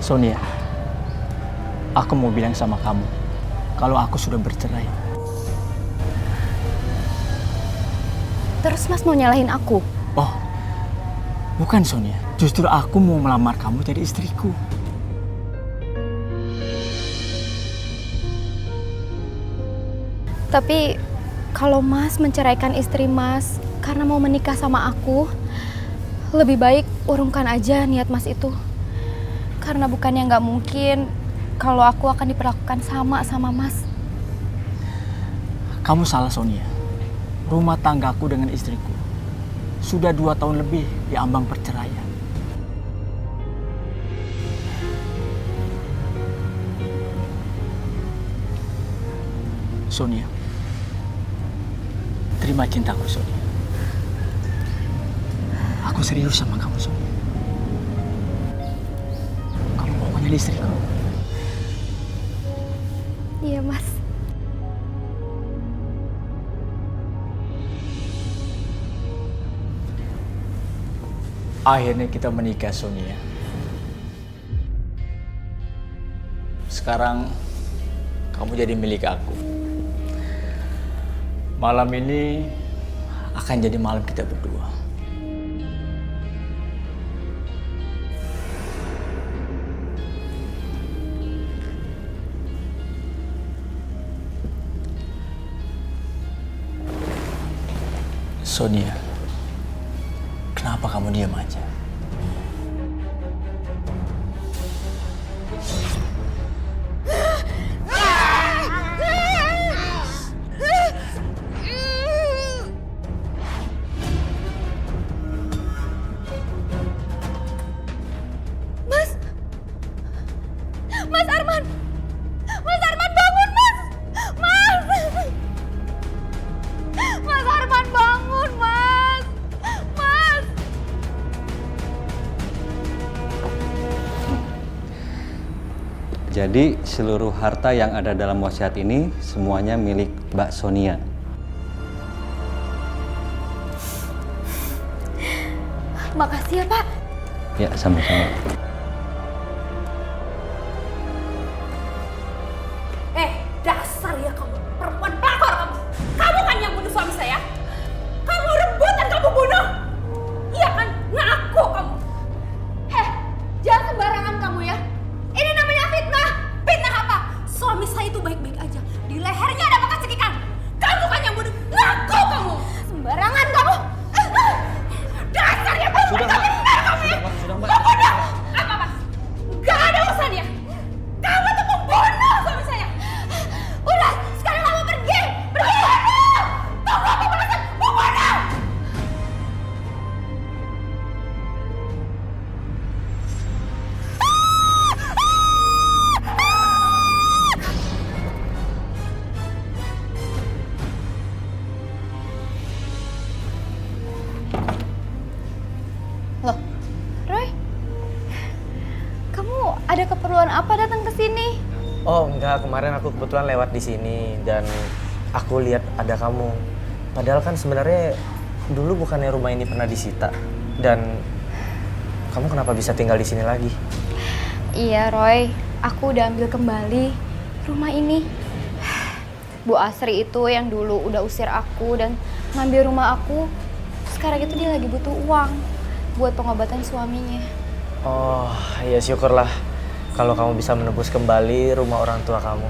Sonia, aku mau bilang sama kamu kalau aku sudah bercerai. Terus Mas mau nyalahin aku? Oh, bukan Sonia. Justru aku mau melamar kamu jadi istriku. Tapi kalau Mas menceraikan istri Mas karena mau menikah sama aku, lebih baik urungkan aja niat Mas itu. Karena bukannya nggak mungkin kalau aku akan diperlakukan sama Mas. Kamu salah Sonia. Rumah tanggaku dengan istriku sudah 2 tahun lebih di ambang perceraian. Sonia, terima cintaku Sonia. Aku serius sama kamu Sonia. Kamu mau jadi istriku? Iya Mas. Akhirnya kita menikah Sonia. Sekarang kamu jadi milik aku. Malam ini akan jadi malam kita berdua. Sonia, kenapa kamu diam aja? Mas Arman! Mas Arman bangun, Mas! Mas! Mas Arman bangun, Mas! Mas! Jadi seluruh harta yang ada dalam wasiat ini semuanya milik Mbak Sonia. Makasih ya, Pak. Ya, sama-sama. Dasar ya kamu, perempuan pelakor kamu. Kamu kan yang bunuh suami saya. Kamu rebut dan kamu bunuh. Iya kan? Ngaku kamu. Jangan sembarangan kamu ya. Ini namanya fitnah. Fitnah apa? Suami saya itu baik-baik aja. Di lehernya ada bekas cekikan. Kamu kan yang bunuh. Ngaku kamu. Sembarangan kamu. Dasarnya perempuan tak benar kamu ya. Pembunuh. Apa mas? Gak ada urusannya. Kamu tuh pembunuh suami saya. Udah, sekarang kamu pergi! Pergi! Tunggu apa balasan? Pembunuh! Loh, Roy? Kamu ada keperluan apa datang ke sini? Oh enggak, kemarin aku kebetulan lewat di sini dan aku lihat ada kamu. Padahal kan sebenarnya dulu bukannya rumah ini pernah disita. Dan kamu kenapa bisa tinggal di sini lagi? Iya, Roy. Aku udah ambil kembali rumah ini. Bu Asri itu yang dulu udah usir aku dan ngambil rumah aku. Sekarang itu dia lagi butuh uang buat pengobatan suaminya. Oh, ya syukurlah kalau kamu bisa menebus kembali rumah orang tua kamu.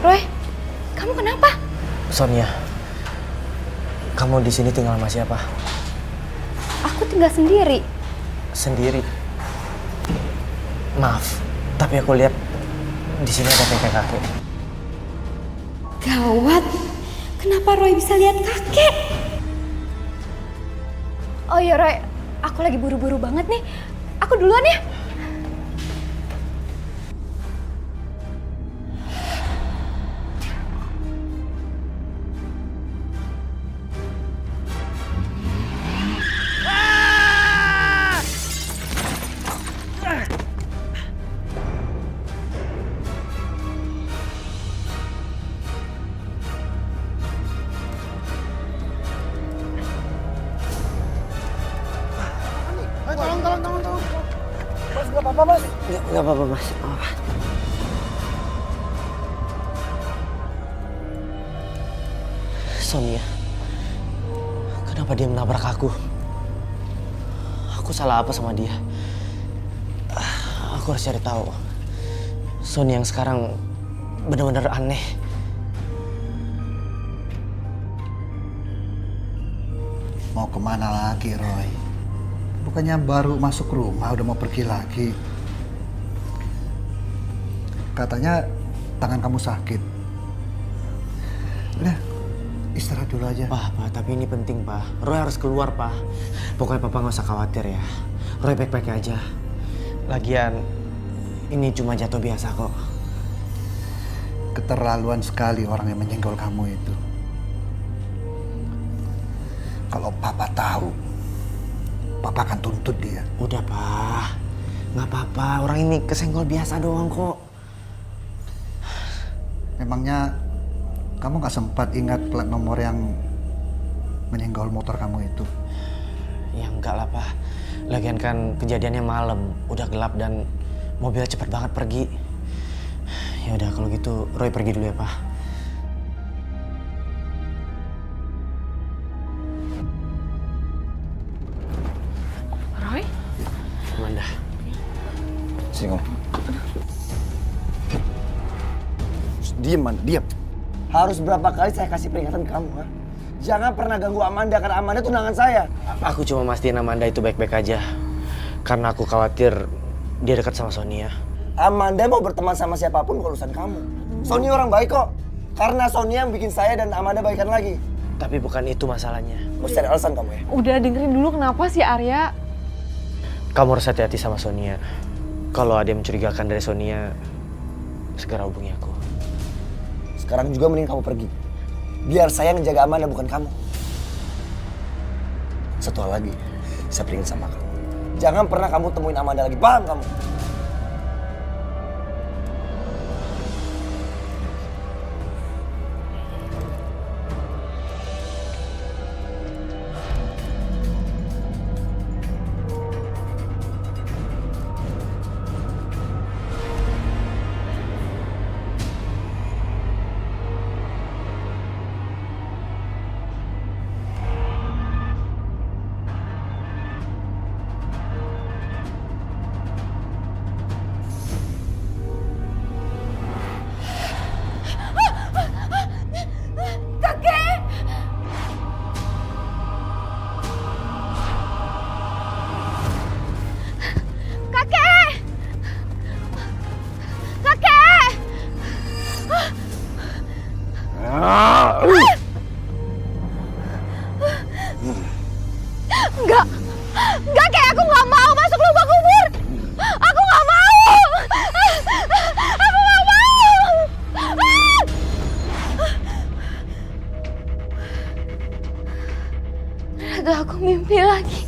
Roy, kamu kenapa? Sonia, kamu di sini tinggal sama siapa? Aku tinggal sendiri. Sendiri. Maaf, tapi aku lihat di sini ada kakek-kakek. Gawat, kenapa Roy bisa lihat kakek? Oh iya Roy, aku lagi buru-buru banget nih. Aku duluan ya. apa-apa, Mas. Nggak apa-apa, Mas. Nggak apa-apa. Sonia, kenapa dia menabrak aku? Aku salah apa sama dia? Aku harus cari tahu. Sonia yang sekarang benar-benar aneh. Mau kemana lagi, Roy? Bukannya baru masuk rumah udah mau pergi lagi. Katanya tangan kamu sakit. Udah, istirahat dulu aja. Pak, tapi ini penting, Pak. Roy harus keluar, Pak. Pokoknya Papa nggak usah khawatir ya. Roy baik-baik aja. Lagian, ini cuma jatuh biasa kok. Keterlaluan sekali orang yang menyenggol kamu itu. Kalau Papa tahu, Papa akan tuntut dia. Udah, Pak. Nggak apa-apa. Orang ini kesenggol biasa doang kok. Memangnya kamu nggak sempat ingat plat nomor yang menyenggol motor kamu itu? Ya enggak lah, Pak. Lagian kan kejadiannya malam, udah gelap dan mobilnya cepet banget pergi. Ya udah kalau gitu Roy pergi dulu ya, Pak. Roy? Amanda. Sini kamu. Diam, Man, diam. Harus berapa kali saya kasih peringatan kamu, ha? Jangan pernah ganggu Amanda, karena Amanda tunangan saya. Aku cuma mastiin Amanda itu baik-baik aja. Karena aku khawatir dia dekat sama Sonia. Amanda mau berteman sama siapapun bukan urusan kamu. Sonia orang baik kok. Karena Sonia yang bikin saya dan Amanda baikan lagi. Tapi bukan itu masalahnya. Mesti cari alasan kamu ya. Udah dengerin dulu kenapa sih Arya? Kamu harus hati-hati sama Sonia. Kalau ada yang mencurigakan dari Sonia, segera hubungi aku. Sekarang juga mending kamu pergi. Biar saya ngejaga Amanda bukan kamu. Satu hal lagi, saya peringat sama kamu. Jangan pernah kamu temuin Amanda lagi, paham kamu? Enggak, kayak aku nggak mau masuk lubang kubur. Aku nggak mau. Aku nggak mau. Ternyata aku mimpi lagi.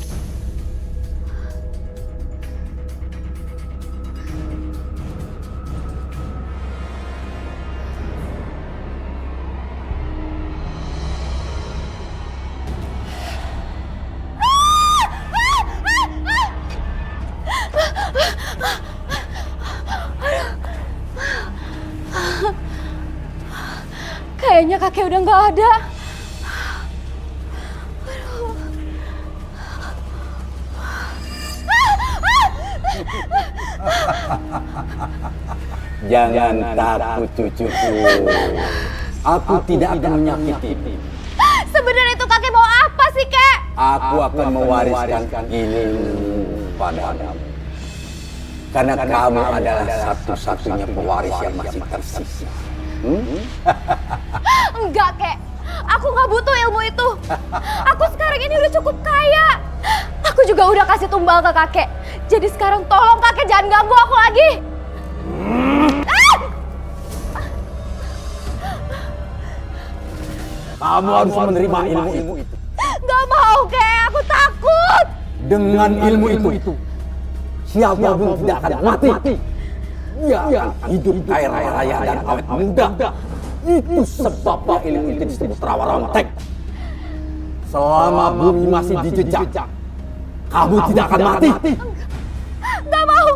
Kayaknya kakek udah nggak ada. Jangan takut cucuku. Aku tidak akan menyakiti. Sebenarnya itu kakek mau apa sih, Kek? Aku akan mewariskan ilmu padamu. Karena kamu adalah satu-satunya pewaris yang masih tersisa. Enggak, Kek. Aku nggak butuh ilmu itu. Aku sekarang ini udah cukup kaya. Aku juga udah kasih tumbal ke kakek. Jadi sekarang tolong kakek jangan ganggu aku lagi. Kamu harus menerima ilmu itu. Gak mau, Kek. Aku takut. Dengan ilmu itu, siapapun tidak akan mati. Dia akan hidup kaya raya dan awet muda. Itu sebabnya ilmu itu disebut rawa rontek. Selama bumi masih dijejak, kamu tidak akan mati. Gak mau.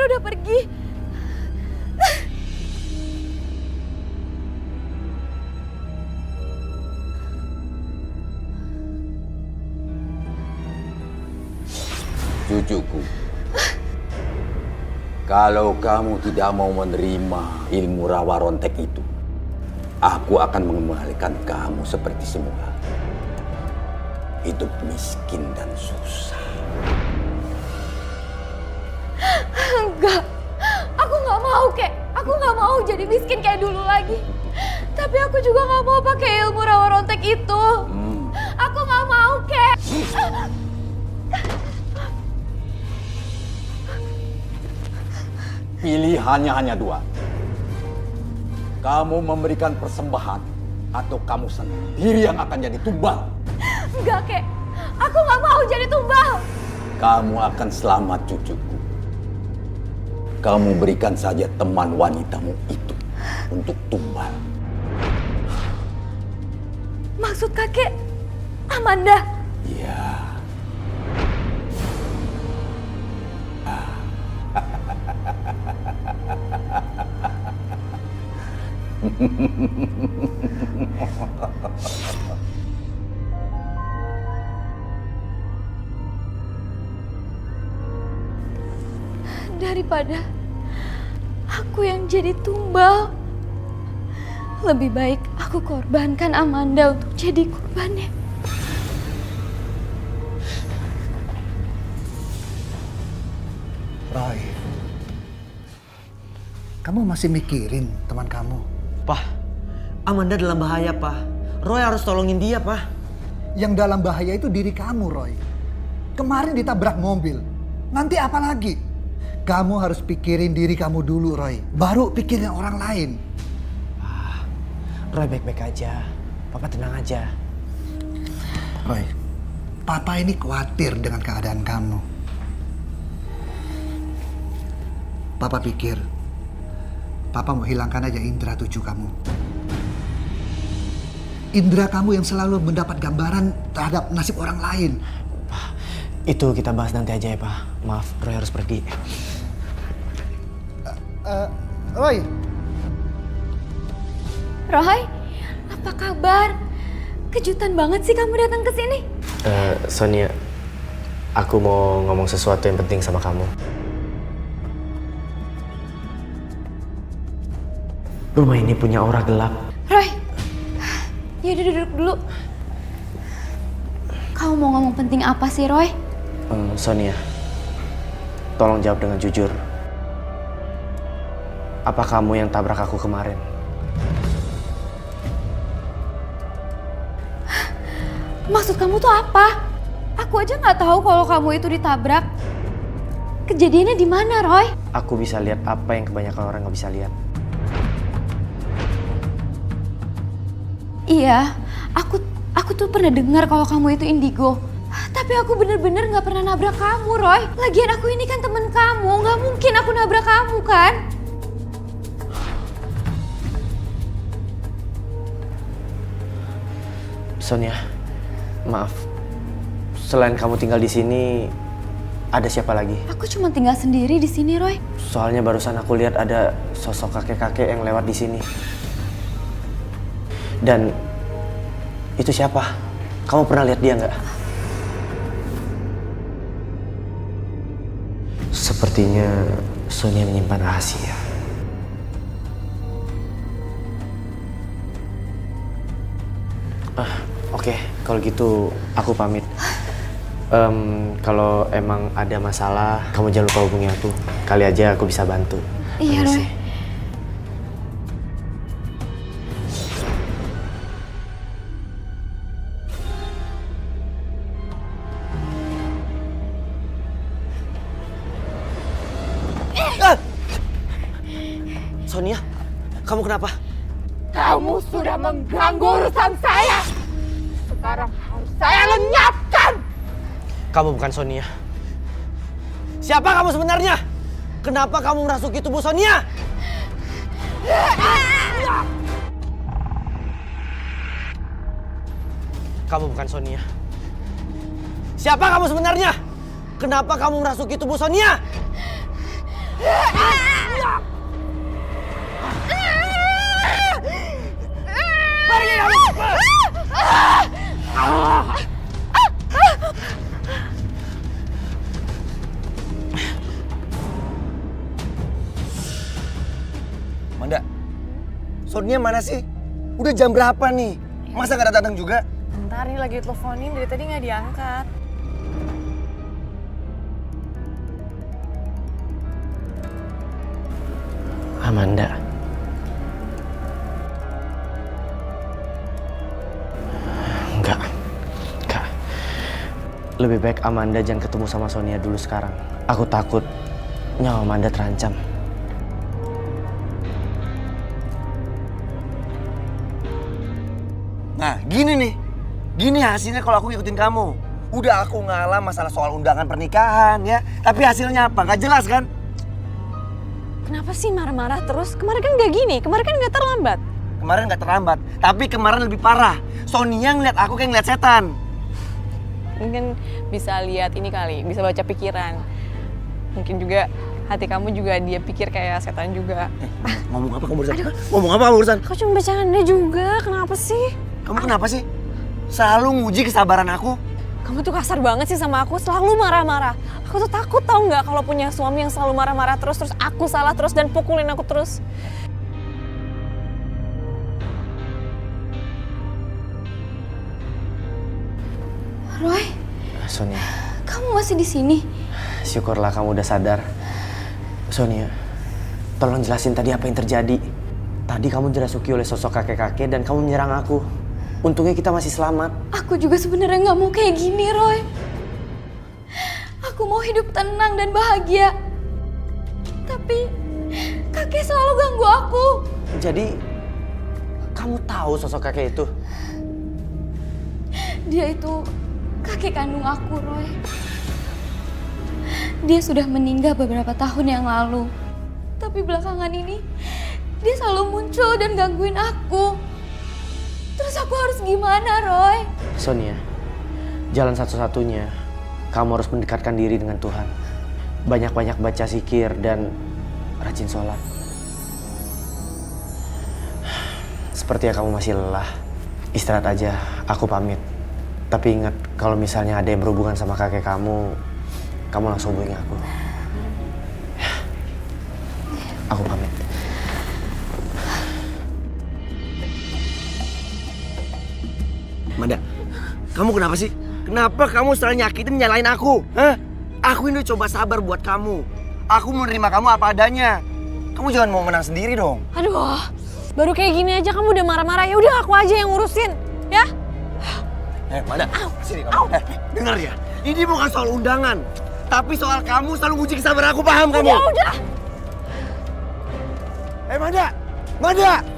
udah pergi. Cucuku, kalau kamu tidak mau menerima ilmu rawa rontek itu, aku akan mengembalikan kamu seperti semula. Hidup miskin dan susah. Enggak, aku nggak mau kek. Aku nggak mau jadi miskin kayak dulu lagi. Tapi aku juga nggak mau pakai ilmu rawa rontek itu. Aku nggak mau kek. Pilihannya hanya dua. Kamu memberikan persembahan atau kamu sendiri yang akan jadi tumbal. Enggak kek, aku nggak mau jadi tumbal. Kamu akan selamat, cucuku. Kamu berikan saja teman wanitamu itu untuk tumbal. Maksud kakek, Amanda? Iya. Daripada aku yang jadi tumbal, lebih baik aku korbankan Amanda untuk jadi korbannya. Roy, kamu masih mikirin teman kamu? Pak, Amanda dalam bahaya, Pak. Roy harus tolongin dia, Pak. Yang dalam bahaya itu diri kamu, Roy. Kemarin ditabrak mobil. Nanti apa lagi? Kamu harus pikirin diri kamu dulu, Roy. Baru pikirin orang lain. Roy baik-baik aja. Papa tenang aja. Roy, Papa ini khawatir dengan keadaan kamu. Papa pikir, Papa mau hilangkan aja indera tujuh kamu. Indera kamu yang selalu mendapat gambaran terhadap nasib orang lain. Itu kita bahas nanti aja ya, Pak. Maaf, Roy harus pergi. Roy. Roy, apa kabar? Kejutan banget sih kamu datang ke sini. Sonia, aku mau ngomong sesuatu yang penting sama kamu. Rumah ini punya aura gelap. Roy, yaudah duduk dulu. Kamu mau ngomong penting apa sih, Roy? Sonia, tolong jawab dengan jujur. Apa kamu yang tabrak aku kemarin? Maksud kamu tuh apa? Aku aja nggak tahu kalau kamu itu ditabrak. Kejadiannya di mana, Roy? Aku bisa lihat apa yang kebanyakan orang nggak bisa lihat. Iya, aku tuh pernah dengar kalau kamu itu indigo. Tapi aku bener-bener nggak pernah nabrak kamu, Roy. Lagian aku ini kan temen kamu, nggak mungkin aku nabrak kamu kan? Sonia, maaf. Selain kamu tinggal di sini, ada siapa lagi? Aku cuma tinggal sendiri di sini, Roy. Soalnya barusan aku lihat ada sosok kakek-kakek yang lewat di sini. Dan itu siapa? Kamu pernah lihat dia nggak? Sepertinya Sonia menyimpan rahasia. Oke, kalau gitu aku pamit. Kalau emang ada masalah, kamu jangan lupa hubungi aku. Kali aja aku bisa bantu. Iya, Roy. Sonia, kamu kenapa? Kamu sudah mengganggu urusan saya. Sekarang harus saya lenyapkan. Kamu bukan Sonia. Siapa kamu sebenarnya? Kenapa kamu merasuki tubuh Sonia? Kamu bukan Sonia. Siapa kamu sebenarnya? Kenapa kamu merasuki tubuh Sonia? Pergi kamu! Manda, Sonia mana sih? Udah jam berapa nih? Masa nggak datang juga? Bentar nih lagi teleponin dari tadi nggak diangkat. Amanda. Enggak. Lebih baik Amanda jangan ketemu sama Sonia dulu sekarang. Aku takut nyawa Amanda terancam. Nah, gini nih. Gini hasilnya kalau aku ngikutin kamu. Udah aku ngalah masalah soal undangan pernikahan ya. Tapi hasilnya apa? Nggak jelas kan? Kenapa sih marah-marah terus? Kemarin kan nggak gini, kemarin kan nggak terlambat. Kemarin nggak terlambat. Tapi kemarin lebih parah. Sonia ngeliat aku kayak ngeliat setan. Mungkin bisa lihat ini kali, bisa baca pikiran. Mungkin juga hati kamu juga dia pikir kayak setan juga. Ngomong apa kamu barusan? Ngomong apa kamu barusan? Aku cuma bercanda juga, kenapa sih? Kamu kenapa sih? Selalu nguji kesabaran aku. Kamu tuh kasar banget sih sama aku, selalu marah-marah. Aku tuh takut tau nggak kalau punya suami yang selalu marah-marah terus aku salah terus dan pukulin aku terus. Roy, Sonia, kamu masih di sini? syukurlah kamu udah sadar. Sonia, tolong jelasin tadi apa yang terjadi. Tadi kamu dirasuki oleh sosok kakek-kakek dan kamu menyerang aku. Untungnya kita masih selamat. Aku juga sebenarnya nggak mau kayak gini, Roy. Aku mau hidup tenang dan bahagia. Tapi kakek selalu ganggu aku. Jadi, kamu tahu sosok kakek itu? Dia itu kakek kandung aku, Roy. Dia sudah meninggal beberapa tahun yang lalu. Tapi belakangan ini, dia selalu muncul dan gangguin aku. Terus aku harus gimana, Roy? Sonia, jalan satu-satunya, kamu harus mendekatkan diri dengan Tuhan. Banyak-banyak baca zikir dan rajin sholat. Sepertinya kamu masih lelah. Istirahat aja, aku pamit. Tapi ingat, kalau misalnya ada yang berhubungan sama kakek kamu langsung hubungi aku. Aku pamit. Manda, kamu kenapa sih? Kenapa kamu setelah nyakitin nyalain aku? Hah? Aku ini coba sabar buat kamu. Aku menerima kamu apa adanya. Kamu jangan mau menang sendiri dong. Aduh, baru kayak gini aja kamu udah marah-marah. Ya udah aku aja yang ngurusin, ya? Manda, sini kamu. Dengar ya, ini bukan soal undangan. Tapi soal kamu selalu nguji kesabaran aku, paham kamu? Udah. Manda! Manda!